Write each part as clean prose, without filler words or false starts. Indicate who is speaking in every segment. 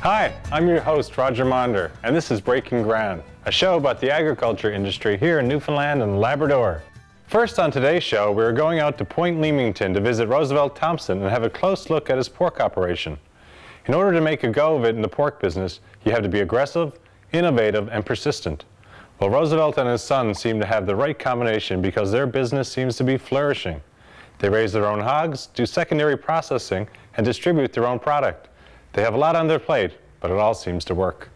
Speaker 1: Hi, I'm your host, Roger Monder, and this is Breaking Ground, a show about the agriculture industry here in Newfoundland and Labrador. First on today's show, we're going out to Point Leamington to visit Roosevelt Thompson and have a close look at his pork operation. In order to make a go of it in the pork business, you have to be aggressive, innovative, and persistent. Well, Roosevelt and his son seem to have the right combination because their business seems to be flourishing. They raise their own hogs, do secondary processing, and distribute their own product. They have a lot on their plate, but it all seems to work.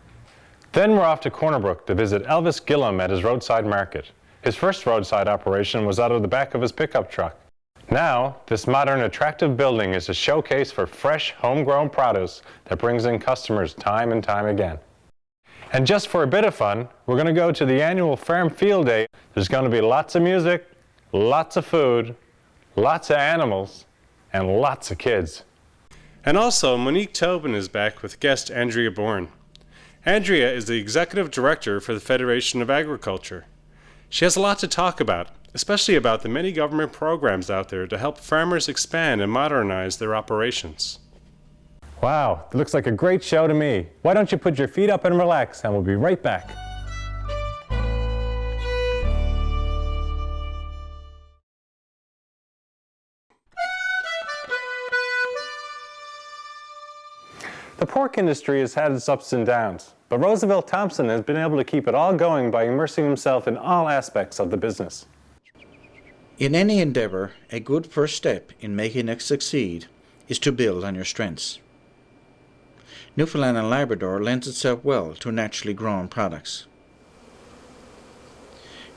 Speaker 1: Then we're off to Corner Brook to visit Elvis Gillum at his roadside market. His first roadside operation was out of the back of his pickup truck. Now, this modern, attractive building is a showcase for fresh, homegrown produce that brings in customers time and time again. And just for a bit of fun, we're going to go to the annual Farm Field Day. There's going to be lots of music, lots of food, lots of animals, and lots of kids. And also, Monique Tobin is back with guest Andrea Bourne. Andrea is the Executive Director for the Federation of Agriculture. She has a lot to talk about, especially about the many government programs out there to help farmers expand and modernize their operations. Wow, it looks like a great show to me. Why don't you put your feet up and relax, and we'll be right back. The pork industry has had its ups and downs, but Roosevelt Thompson has been able to keep it all going by immersing himself in all aspects of the business.
Speaker 2: In any endeavor, a good first step in making it succeed is to build on your strengths. Newfoundland and Labrador lends itself well to naturally grown products.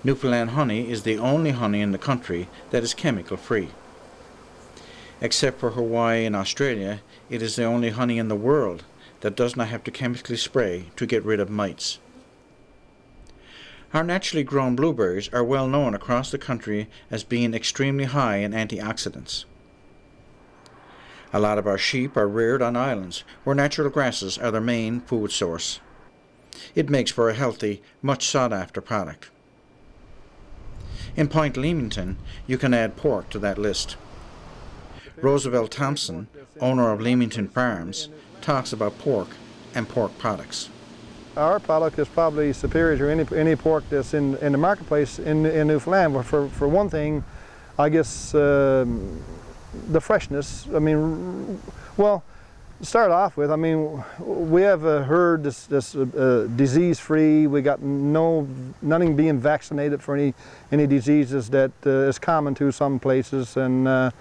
Speaker 2: Newfoundland honey is the only honey in the country that is chemical-free. Except for Hawaii and Australia, it is the only honey in the world that does not have to chemically spray to get rid of mites. Our naturally grown blueberries are well known across the country as being extremely high in antioxidants. A lot of our sheep are reared on islands where natural grasses are their main food source. It makes for a healthy, much sought-after product. In Point Leamington, you can add pork to that list. Roosevelt Thompson, owner of Leamington Farms, talks about pork and pork products.
Speaker 3: Our product is probably superior to any pork that's in the marketplace in Newfoundland. For one thing, I guess the freshness. I mean, well, to start off with, I mean, we have a herd that's disease-free. We got nothing being vaccinated for any diseases that is common to some places, and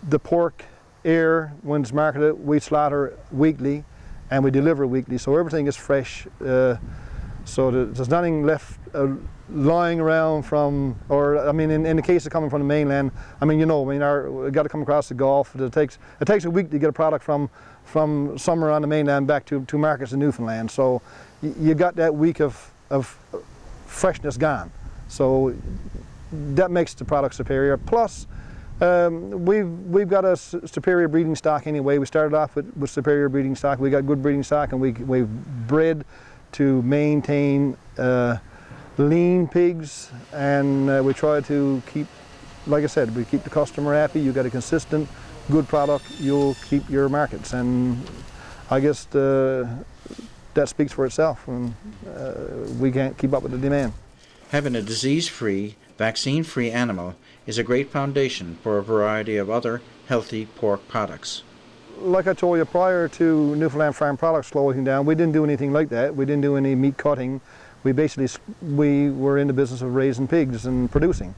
Speaker 3: the pork air, when it's marketed, we slaughter weekly and we deliver weekly, so everything is fresh. So there's nothing left lying around from, or I mean, in the case of coming from the mainland, I mean, you know, we got to come across the Gulf. It takes a week to get a product from somewhere on the mainland back to markets in Newfoundland. So you got that week of freshness gone. So that makes the product superior. Plus, we've got a superior breeding stock anyway. We started off with superior breeding stock. We got good breeding stock, and we've bred to maintain lean pigs, and we try to keep, like I said, we keep the customer happy. You got a consistent, good product, you'll keep your markets, and I guess that speaks for itself, and we can't keep up with the demand.
Speaker 2: Having a disease-free, vaccine-free animal is a great foundation for a variety of other healthy pork products.
Speaker 3: Like I told you, prior to Newfoundland Farm Products closing down, we didn't do anything like that. We didn't do any meat cutting. We were in the business of raising pigs and producing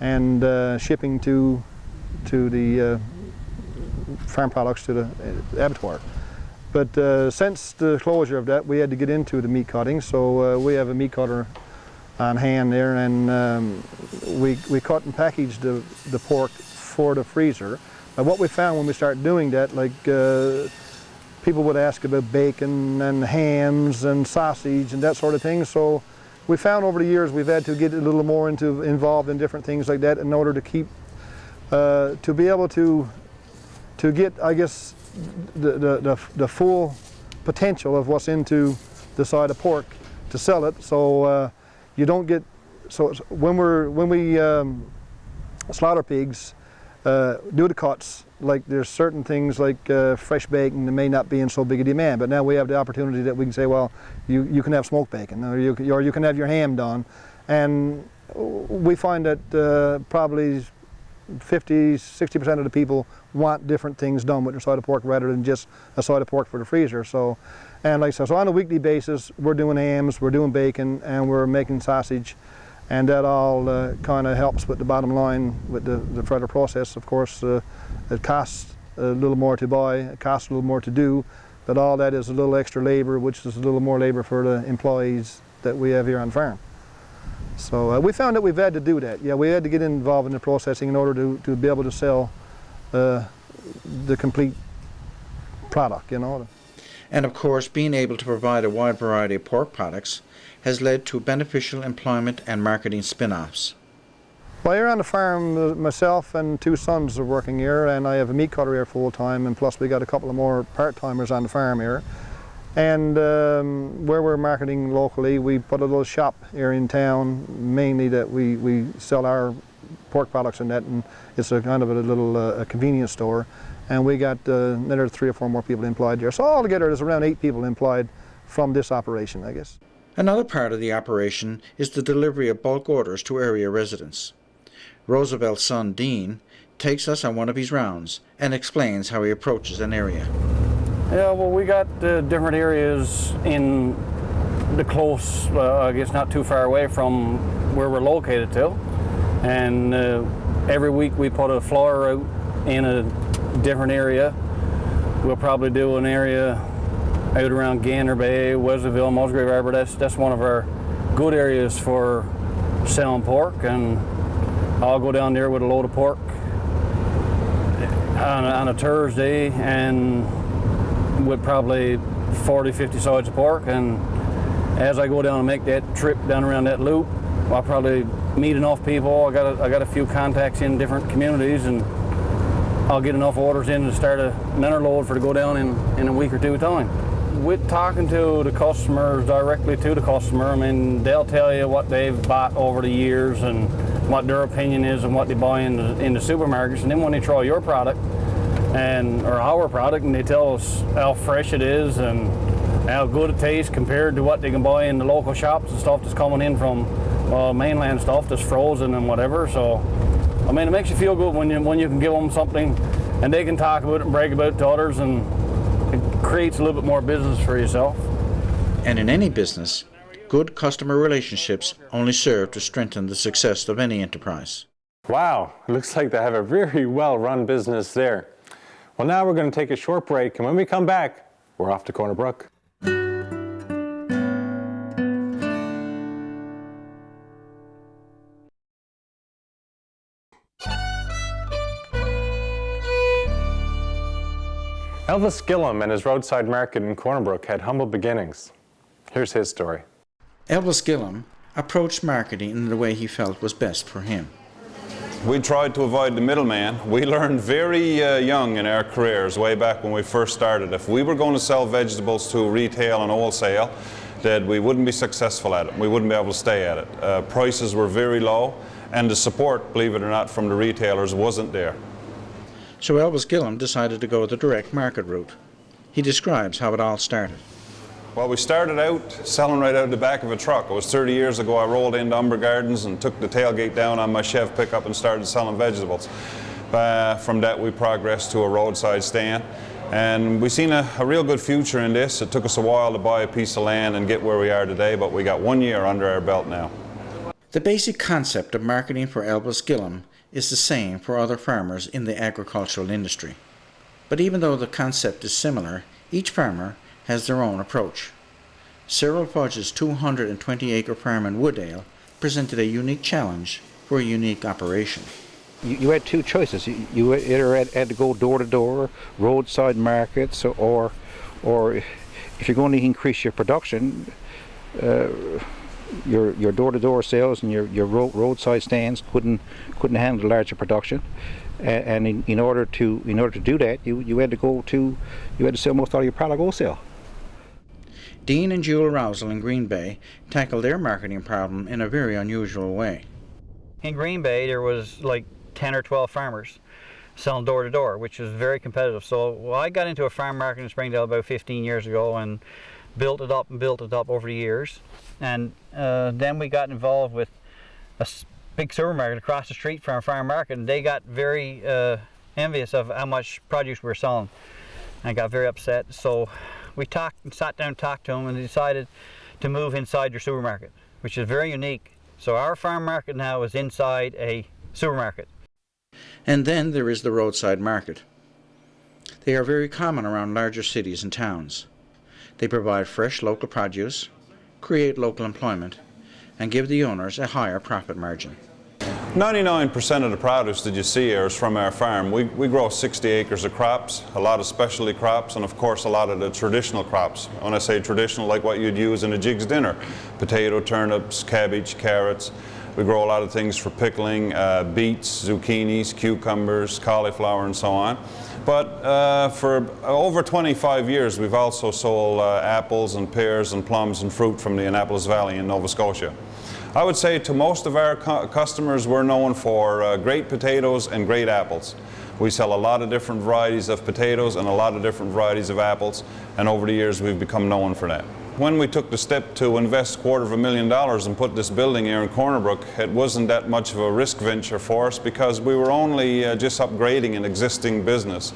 Speaker 3: and shipping to the farm products to the abattoir. But since the closure of that, we had to get into the meat cutting, so we have a meat cutter on hand there, and we cut and package the pork for the freezer. Now what we found when we started doing that, like people would ask about bacon and hams and sausage and that sort of thing, so we found over the years we've had to get a little more involved in different things like that in order to keep, to be able to get, I guess, the full potential of what's into the side of pork to sell it. So you don't get, so when we slaughter pigs, do the cuts. Like there's certain things like fresh bacon that may not be in so big a demand, but now we have the opportunity that we can say, well, you can have smoked bacon, or you can have your ham done, and we find that probably 50–60% of the people want different things done with their side of pork rather than just a side of pork for the freezer. So, and like I said, so on a weekly basis, we're doing hams, we're doing bacon, and we're making sausage, and that all kind of helps with the bottom line with the further process. Of course, it costs a little more to buy, it costs a little more to do, but all that is a little extra labor, which is a little more labor for the employees that we have here on farm. So we found that we've had to do that. Yeah, we had to get involved in the processing in order to be able to sell the complete product, you know.
Speaker 2: And of course, being able to provide a wide variety of pork products has led to beneficial employment and marketing spin-offs.
Speaker 3: Well, here on the farm, myself and 2 sons are working here, and I have a meat cutter here full-time, and plus we got a couple of more part-timers on the farm here. And where we're marketing locally, we put a little shop here in town, mainly that we sell our pork products in that, and it's a kind of a little a convenience store. And we got another 3 or 4 more people employed there. So altogether there's around 8 people employed from this operation, I guess.
Speaker 2: Another part of the operation is the delivery of bulk orders to area residents. Roosevelt's son, Dean, takes us on one of his rounds and explains how he approaches an area.
Speaker 4: Yeah, well, we got different areas in the close, I guess not too far away from where we're located to. And every week we put a floor out in a different area. We'll probably do an area out around Gander Bay, Wesleyville, Musgrave Arbor. That's one of our good areas for selling pork, and I'll go down there with a load of pork on a Thursday, and with probably 40–50 sides of pork, and as I go down and make that trip down around that loop, I'll probably meet enough people. I got a few contacts in different communities, and I'll get enough orders in to start another load for to go down in a week or 2 time. With talking to the customers, directly to the customer, I mean, they'll tell you what they've bought over the years and what their opinion is and what they buy in the supermarkets, and then when they try your product, or our product, and they tell us how fresh it is and how good it tastes compared to what they can buy in the local shops and stuff that's coming in from mainland stuff that's frozen and whatever. So, I mean, it makes you feel good when you can give them something and they can talk about it and brag about it to others, and it creates a little bit more business for yourself.
Speaker 2: And in any business, good customer relationships only serve to strengthen the success of any enterprise.
Speaker 1: Wow, it looks like they have a very well-run business there. Well, now we're going to take a short break, and when we come back, we're off to Corner Brook. Elvis Gillum and his roadside market in Corner Brook had humble beginnings. Here's his story.
Speaker 2: Elvis Gillum approached marketing in the way he felt was best for him.
Speaker 5: We tried to avoid the middleman. We learned very young in our careers, way back when we first started, if we were going to sell vegetables to retail and wholesale, that we wouldn't be successful at it. We wouldn't be able to stay at it. Prices were very low, and the support, believe it or not, from the retailers wasn't there.
Speaker 2: So Elvis Gillum decided to go the direct market route. He describes how it all started.
Speaker 5: Well, we started out selling right out of the back of a truck. It was 30 years ago. I rolled into Umber Gardens and took the tailgate down on my Chev pickup and started selling vegetables. From that we progressed to a roadside stand, and we've seen a real good future in this. It took us a while to buy a piece of land and get where we are today, but we got 1 year under our belt now.
Speaker 2: The basic concept of marketing for Elvis Gillum is the same for other farmers in the agricultural industry. But even though the concept is similar, each farmer has their own approach. Cyril Fudge's 220-acre farm in Woodale presented a unique challenge for a unique operation.
Speaker 6: You had 2 choices. You either had to go door to door, roadside markets, or if you're going to increase your production, your door to door sales and your roadside stands couldn't handle larger production. And in order to do that, you had to sell most of your product wholesale.
Speaker 2: Dean and Jewel Rousel in Green Bay tackled their marketing problem in a very unusual way.
Speaker 7: In Green Bay, there was like 10 or 12 farmers. selling door to door, which is very competitive. So I got into a farm market in Springdale about 15 years ago and built it up over the years. And then we got involved with a big supermarket across the street from our farm market, and they got very envious of how much produce we were selling. I got very upset. So we sat down and talked to them and decided to move inside their supermarket, which is very unique. So our farm market now is inside a supermarket.
Speaker 2: And then there is the roadside market. They are very common around larger cities and towns. They provide fresh local produce, create local employment, and give the owners a higher profit margin.
Speaker 5: 99% of the produce that you see here is from our farm. We grow 60 acres of crops, a lot of specialty crops, and of course a lot of the traditional crops. When I say traditional, like what you'd use in a jig's dinner: potato, turnips, cabbage, carrots. We grow a lot of things for pickling, beets, zucchinis, cucumbers, cauliflower, and so on. But for over 25 years, we've also sold apples and pears and plums and fruit from the Annapolis Valley in Nova Scotia. I would say to most of our customers, we're known for great potatoes and great apples. We sell a lot of different varieties of potatoes and a lot of different varieties of apples, and over the years we've become known for that. When we took the step to invest $250,000 and put this building here in Corner Brook, it wasn't that much of a risk venture for us because we were only just upgrading an existing business.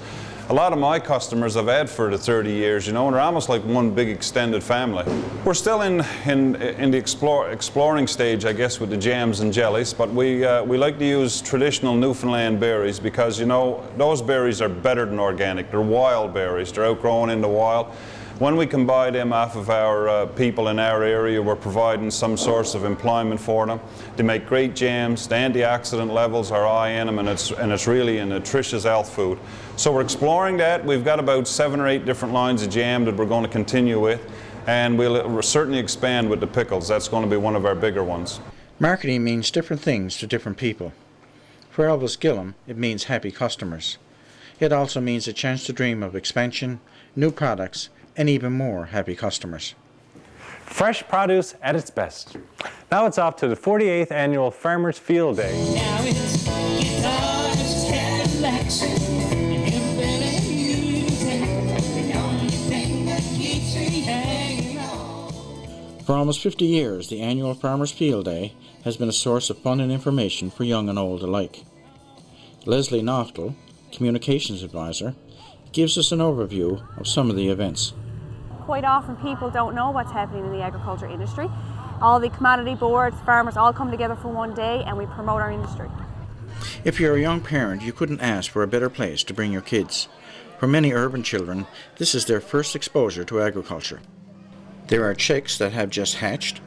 Speaker 5: A lot of my customers I've had for the 30 years, you know, and they're almost like one big extended family. We're still in the exploring stage, I guess, with the jams and jellies, but we like to use traditional Newfoundland berries because, you know, those berries are better than organic. They're wild berries. They're outgrown in the wild. When we can buy them off of our people in our area, we're providing some source of employment for them. They make great jams. The antioxidant levels are high in them, and it's really a nutritious health food. So we're exploring that. We've got about 7 or 8 different lines of jam that we're going to continue with, and we'll certainly expand with the pickles. That's going to be one of our bigger ones.
Speaker 2: Marketing means different things to different people. For Elvis Gillum, it means happy customers. It also means a chance to dream of expansion, new products, and even more happy customers.
Speaker 1: Fresh produce at its best. Now it's off to the 48th Annual Farmers Field Day.
Speaker 8: Now it's guitars, Cadillacs, and hillbilly music, the only thing that keeps me hanging on.
Speaker 2: For almost 50 years, the annual Farmers Field Day has been a source of fun and information for young and old alike. Leslie Noftel, Communications Advisor, gives us an overview of some of the events.
Speaker 9: Quite often people don't know what's happening in the agriculture industry. All the commodity boards, farmers all come together for one day and we promote our industry.
Speaker 2: If you're a young parent, you couldn't ask for a better place to bring your kids. For many urban children, this is their first exposure to agriculture. There are chicks that have just hatched,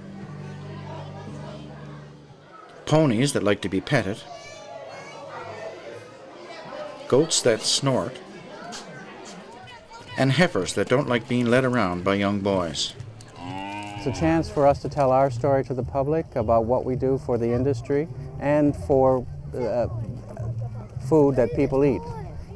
Speaker 2: ponies that like to be petted, goats that snort, and heifers that don't like being led around by young boys.
Speaker 10: It's a chance for us to tell our story to the public about what we do for the industry and for food that people eat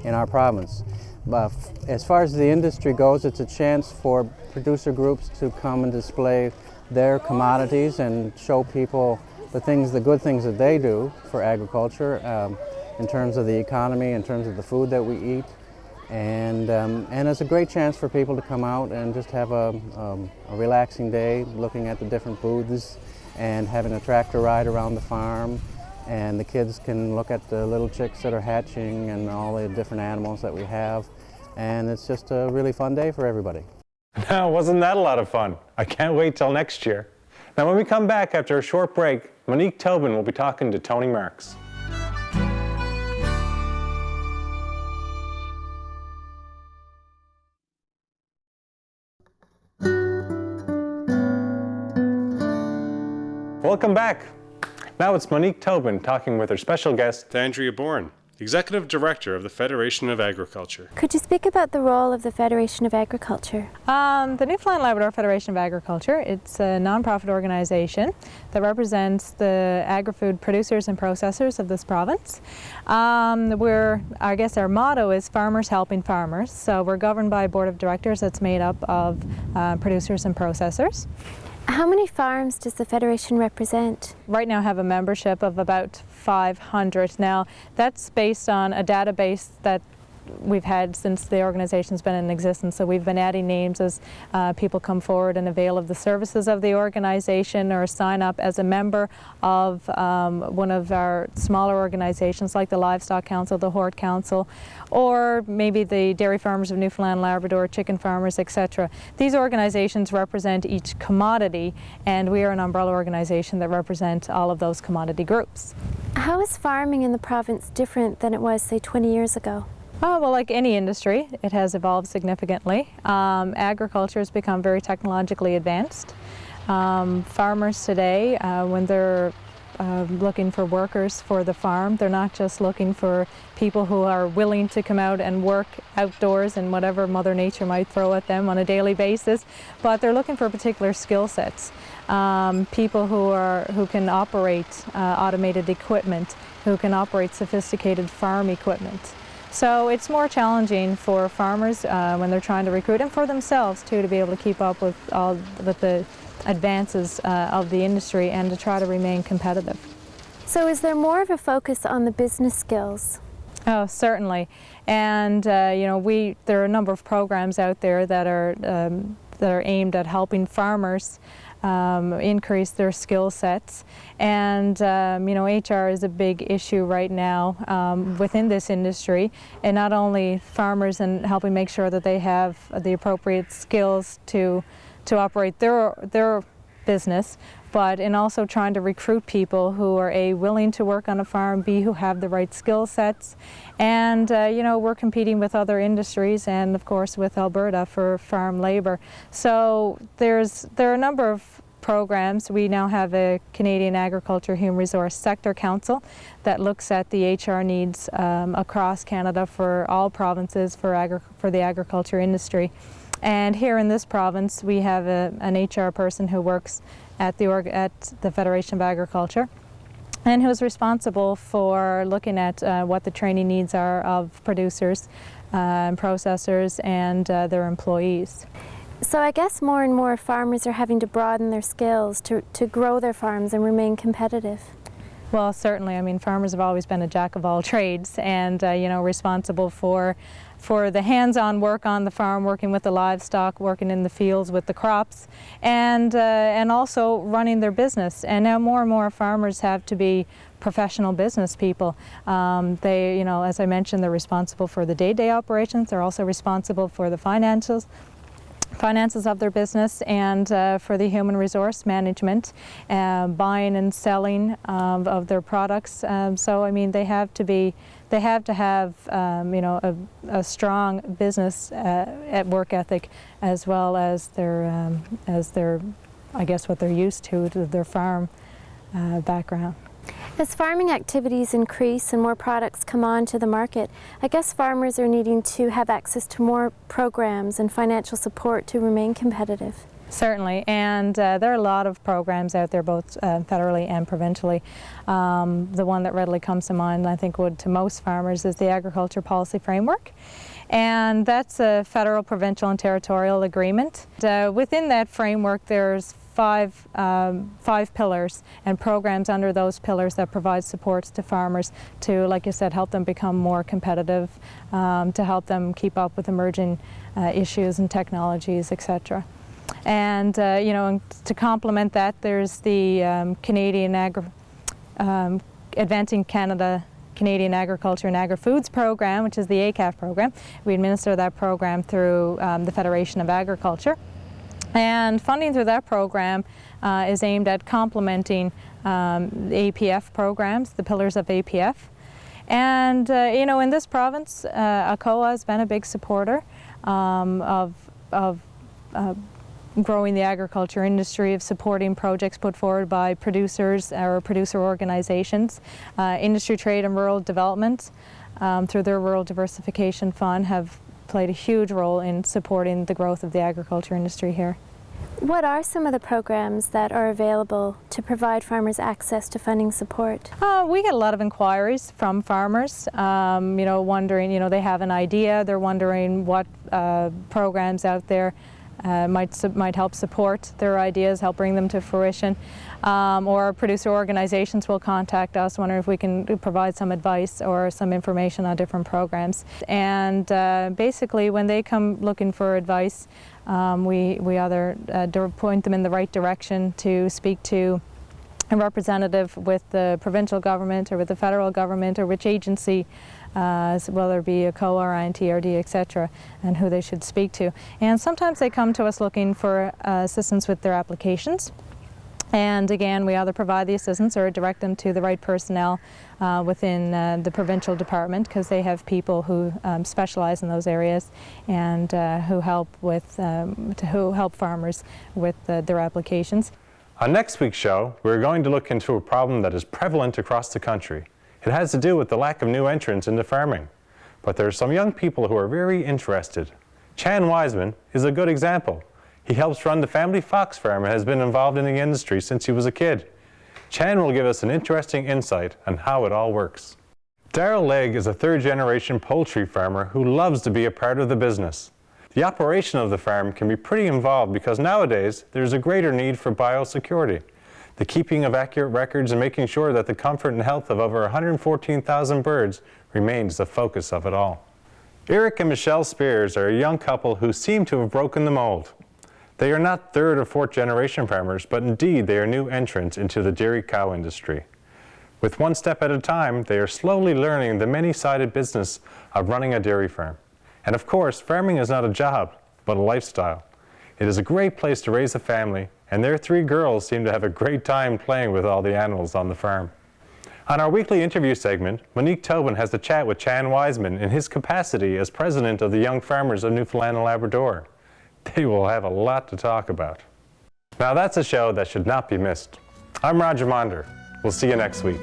Speaker 10: in our province. But as far as the industry goes, it's a chance for producer groups to come and display their commodities and show people the good things that they do for agriculture in terms of the economy, in terms of the food that we eat. And it's a great chance for people to come out and just have a relaxing day looking at the different booths and having a tractor ride around the farm. And the kids can look at the little chicks that are hatching and all the different animals that we have. And it's just a really fun day for everybody.
Speaker 1: Now, wasn't that a lot of fun? I can't wait till next year. Now, when we come back after a short break, Monique Tobin will be talking to Tony Marks. Welcome back. Now it's Monique Tobin talking with her special guest, Andrea Bourne, Executive Director of the Federation of Agriculture.
Speaker 11: Could you speak about the role of the Federation of Agriculture?
Speaker 12: The Newfoundland Labrador Federation of Agriculture, it's a non-profit organization that represents the agri-food producers and processors of this province. I guess our motto is farmers helping farmers, so we're governed by a board of directors that's made up of producers and processors.
Speaker 11: How many farms does the Federation represent?
Speaker 12: Right now have a membership of about 500. Now that's based on a database that we've had since the organization's been in existence. So we've been adding names as people come forward and avail of the services of the organization or sign up as a member of one of our smaller organizations like the Livestock Council, the Hort Council, or maybe the Dairy Farmers of Newfoundland, Labrador, Chicken Farmers, etc. These organizations represent each commodity, and we are an umbrella organization that represents all of those commodity groups.
Speaker 11: How is farming in the province different than it was, say, 20 years ago?
Speaker 12: Oh, well, like any industry, it has evolved significantly. Agriculture has become very technologically advanced. Farmers today, when they're looking for workers for the farm, they're not just looking for people who are willing to come out and work outdoors and whatever Mother Nature might throw at them on a daily basis, but they're looking for particular skill sets. People who can operate automated equipment, who can operate sophisticated farm equipment. So it's more challenging for farmers when they're trying to recruit, and for themselves too, to be able to keep up with the advances of the industry and to try to remain competitive.
Speaker 11: So is there more of a focus on the business skills?
Speaker 12: Oh, certainly. And you know, there are a number of programs out there that are aimed at helping farmers increase their skill sets. And you know, HR is a big issue right now within this industry, and not only farmers and helping make sure that they have the appropriate skills to operate their business, but in also trying to recruit people who are A, willing to work on a farm, B, who have the right skill sets. And you know, we're competing with other industries and of course with Alberta for farm labor. So there are a number of programs. We now have a Canadian Agriculture Human Resource Sector Council that looks at the HR needs across Canada for all provinces for the agriculture industry. And here in this province we have an HR person who works at the Federation of Agriculture, and who is responsible for looking at what the training needs are of producers and processors and their employees.
Speaker 11: So I guess more and more farmers are having to broaden their skills to grow their farms and remain competitive.
Speaker 12: Well, certainly. I mean, farmers have always been a jack of all trades, and you know, responsible for the hands-on work on the farm, working with the livestock, working in the fields with the crops, and also running their business. And now more and more farmers have to be professional business people. They, you know, as I mentioned, they're responsible for the day-to-day operations. They're also responsible for the finances of their business, and for the human resource management, buying and selling of their products. So I mean, they have to have you know, a strong business at work ethic, as well as their I guess what they're used to their farm background.
Speaker 11: As farming activities increase and more products come onto the market, I guess farmers are needing to have access to more programs and financial support to remain competitive.
Speaker 12: Certainly, and there are a lot of programs out there, both federally and provincially. The one that readily comes to mind, I think, to most farmers, is the Agriculture Policy Framework. And that's a federal, provincial, and territorial agreement. Within that framework, there's five pillars and programs under those pillars that provide supports to farmers to, like you said, help them become more competitive, to help them keep up with emerging issues and technologies, etc. And you know, to complement that, there's the Advancing Canadian Agriculture and Agri-Foods program, which is the ACAF program. We administer that program through the Federation of Agriculture. And funding through that program is aimed at complementing the APF programs, the pillars of APF. And you know, in this province, ACOA has been a big supporter of growing the agriculture industry, of supporting projects put forward by producers or producer organizations. Industry, Trade and Rural Development, through their Rural Diversification Fund, have played a huge role in supporting the growth of the agriculture industry here.
Speaker 11: What are some of the programs that are available to provide farmers access to funding support?
Speaker 12: We get a lot of inquiries from farmers, you know, wondering, you know, they have an idea, they're wondering what programs out there might help support their ideas, help bring them to fruition. Or producer organizations will contact us wondering if we can provide some advice or some information on different programs. And basically when they come looking for advice, we either point them in the right direction to speak to a representative with the provincial government or with the federal government or which agency, whether it be a COA or INTRD, etc., and who they should speak to. And sometimes they come to us looking for assistance with their applications. And again, we either provide the assistance or direct them to the right personnel within the provincial department, because they have people who specialize in those areas and who help farmers with their applications.
Speaker 1: On next week's show, we're going to look into a problem that is prevalent across the country. It has to do with the lack of new entrants into farming. But there are some young people who are very interested. Chan Wiseman is a good example. He helps run the family fox farm and has been involved in the industry since he was a kid. Chan will give us an interesting insight on how it all works. Darrell Legg is a third-generation poultry farmer who loves to be a part of the business. The operation of the farm can be pretty involved because nowadays there's a greater need for biosecurity, the keeping of accurate records and making sure that the comfort and health of over 114,000 birds remains the focus of it all. Eric and Michelle Spears are a young couple who seem to have broken the mold. They are not third or fourth generation farmers, but indeed they are new entrants into the dairy cow industry. With one step at a time, they are slowly learning the many-sided business of running a dairy farm. And of course, farming is not a job, but a lifestyle. It is a great place to raise a family, and their 3 girls seem to have a great time playing with all the animals on the farm. On our weekly interview segment, Monique Tobin has a chat with Chan Wiseman in his capacity as president of the Young Farmers of Newfoundland and Labrador. They will have a lot to talk about. Now that's a show that should not be missed. I'm Roger Monder. We'll see you next week.